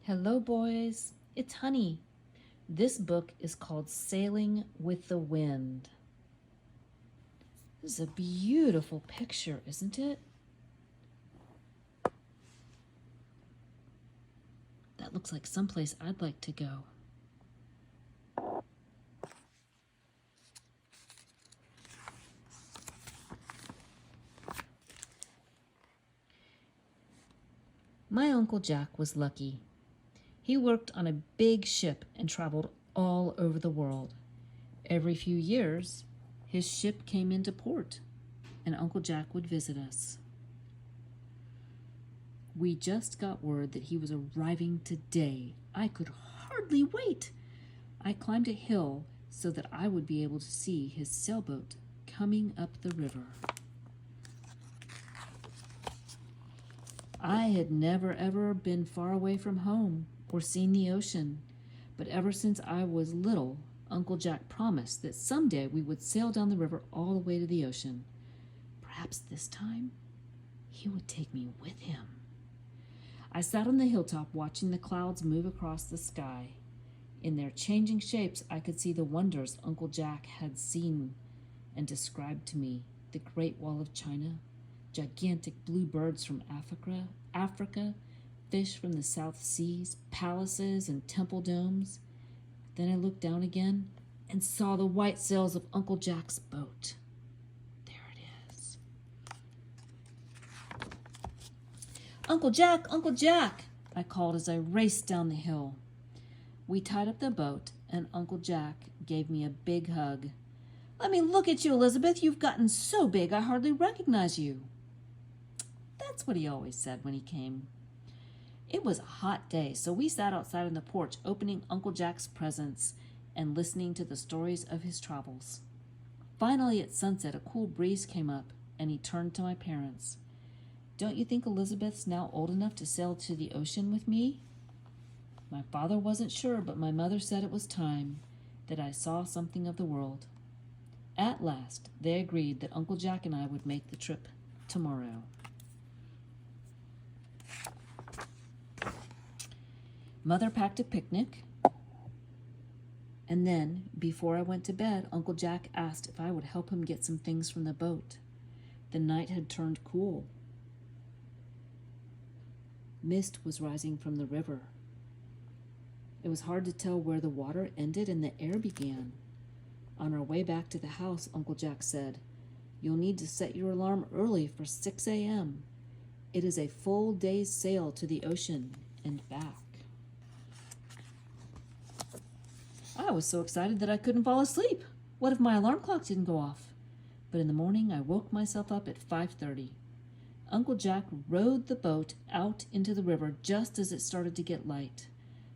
Hello, boys. It's Honey. This book is called Sailing with the Wind. This is a beautiful picture, isn't it? That looks like someplace I'd like to go. My Uncle Jack was lucky. He worked on a big ship and traveled all over the world. Every few years, his ship came into port, and Uncle Jack would visit us. We just got word that he was arriving today. I could hardly wait. I climbed a hill so that I would be able to see his sailboat coming up the river. I had never ever been far away from home or seen the ocean, but ever since I was little, Uncle Jack promised that someday we would sail down the river all the way to the ocean. Perhaps this time he would take me with him. I sat on the hilltop watching the clouds move across the sky. In their changing shapes, I could see the wonders Uncle Jack had seen and described to me: the Great Wall of China, gigantic blue birds from Africa, fish from the South Seas, palaces and temple domes. Then I looked down again and saw the white sails of Uncle Jack's boat. There it is. Uncle Jack, I called as I raced down the hill. We tied up the boat, and Uncle Jack gave me a big hug. Let me look at you, Elizabeth. You've gotten so big I hardly recognize you. That's what he always said when he came. It was a hot day, so we sat outside on the porch opening Uncle Jack's presents and listening to the stories of his travels. Finally, at sunset, a cool breeze came up, and he turned to my parents. Don't you think Elizabeth's now old enough to sail to the ocean with me? My father wasn't sure, but my mother said it was time that I saw something of the world. At last, they agreed that Uncle Jack and I would make the trip tomorrow. Mother packed a picnic, and then, before I went to bed, Uncle Jack asked if I would help him get some things from the boat. The night had turned cool. Mist was rising from the river. It was hard to tell where the water ended and the air began. On our way back to the house, Uncle Jack said, "You'll need to set your alarm early for 6 a.m. It is a full day's sail to the ocean and back." I was so excited that I couldn't fall asleep. What if my alarm clock didn't go off? But in the morning, I woke myself up at 5:30. Uncle Jack rowed the boat out into the river just as it started to get light.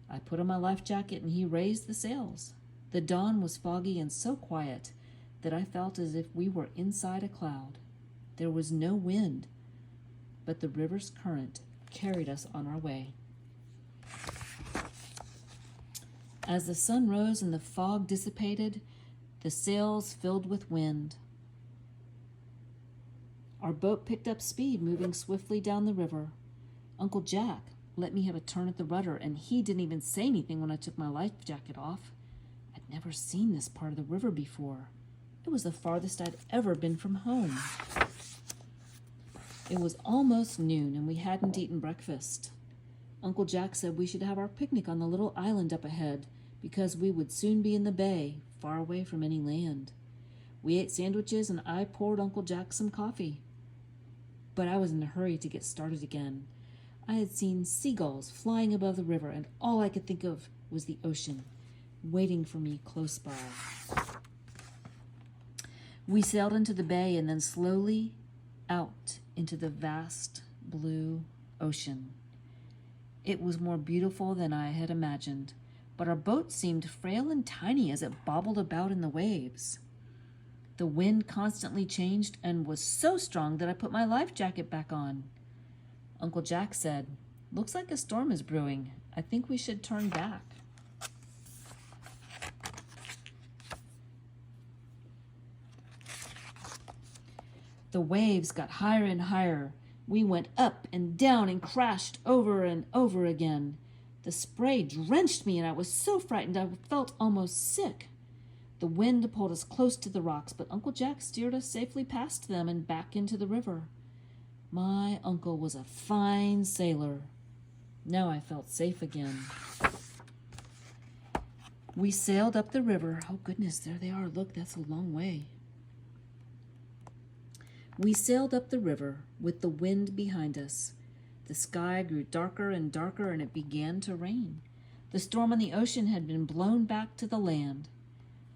I put on my life jacket and he raised the sails. The dawn was foggy and so quiet that I felt as if we were inside a cloud. There was no wind, but the river's current carried us on our way. As the sun rose and the fog dissipated, the sails filled with wind. Our boat picked up speed, moving swiftly down the river. Uncle Jack let me have a turn at the rudder, and he didn't even say anything when I took my life jacket off. I'd never seen this part of the river before. It was the farthest I'd ever been from home. It was almost noon, and we hadn't eaten breakfast. Uncle Jack said we should have our picnic on the little island up ahead, because we would soon be in the bay, far away from any land. We ate sandwiches, and I poured Uncle Jack some coffee. But I was in a hurry to get started again. I had seen seagulls flying above the river, and all I could think of was the ocean, waiting for me close by. We sailed into the bay and then slowly out into the vast blue ocean. It was more beautiful than I had imagined, but our boat seemed frail and tiny as it bobbled about in the waves. The wind constantly changed and was so strong that I put my life jacket back on. Uncle Jack said, "Looks like a storm is brewing. I think we should turn back." The waves got higher and higher. We went up and down and crashed over and over again. The spray drenched me, and I was so frightened I felt almost sick. The wind pulled us close to the rocks, but Uncle Jack steered us safely past them and back into the river. My uncle was a fine sailor. Now I felt safe again. We sailed up the river. Oh, goodness, there they are. Look, that's a long way. We sailed up the river with the wind behind us. The sky grew darker and darker, and it began to rain. The storm on the ocean had been blown back to the land.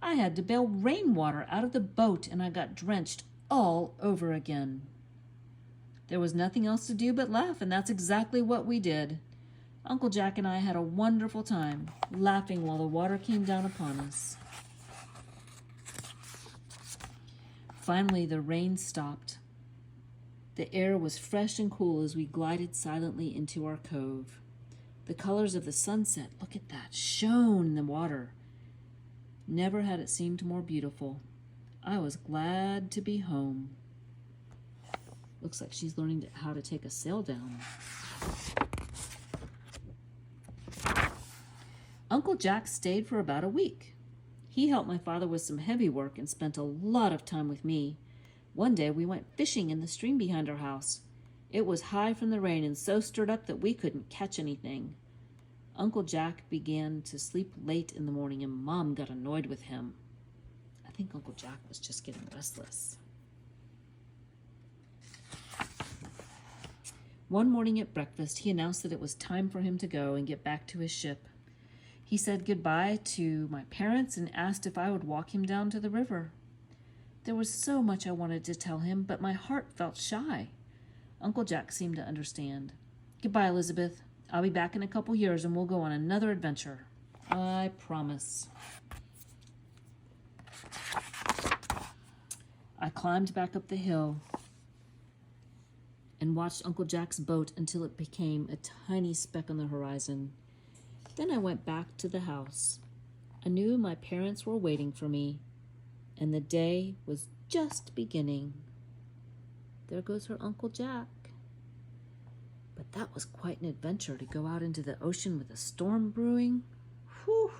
I had to bail rainwater out of the boat, and I got drenched all over again. There was nothing else to do but laugh, and that's exactly what we did. Uncle Jack and I had a wonderful time, laughing while the water came down upon us. Finally, the rain stopped. The air was fresh and cool as we glided silently into our cove. The colors of the sunset, look at that, shone in the water. Never had it seemed more beautiful. I was glad to be home. Looks like she's learning how to take a sail down. Uncle Jack stayed for about a week. He helped my father with some heavy work and spent a lot of time with me. One day we went fishing in the stream behind our house. It was high from the rain and so stirred up that we couldn't catch anything. Uncle Jack began to sleep late in the morning, and Mom got annoyed with him. I think Uncle Jack was just getting restless. One morning at breakfast, he announced that it was time for him to go and get back to his ship. He said goodbye to my parents and asked if I would walk him down to the river. There was so much I wanted to tell him, but my heart felt shy. Uncle Jack seemed to understand. Goodbye, Elizabeth. I'll be back in a couple years and we'll go on another adventure. I promise. I climbed back up the hill and watched Uncle Jack's boat until it became a tiny speck on the horizon. Then I went back to the house. I knew my parents were waiting for me, and the day was just beginning. There goes her Uncle Jack. But that was quite an adventure to go out into the ocean with a storm brewing. Whew!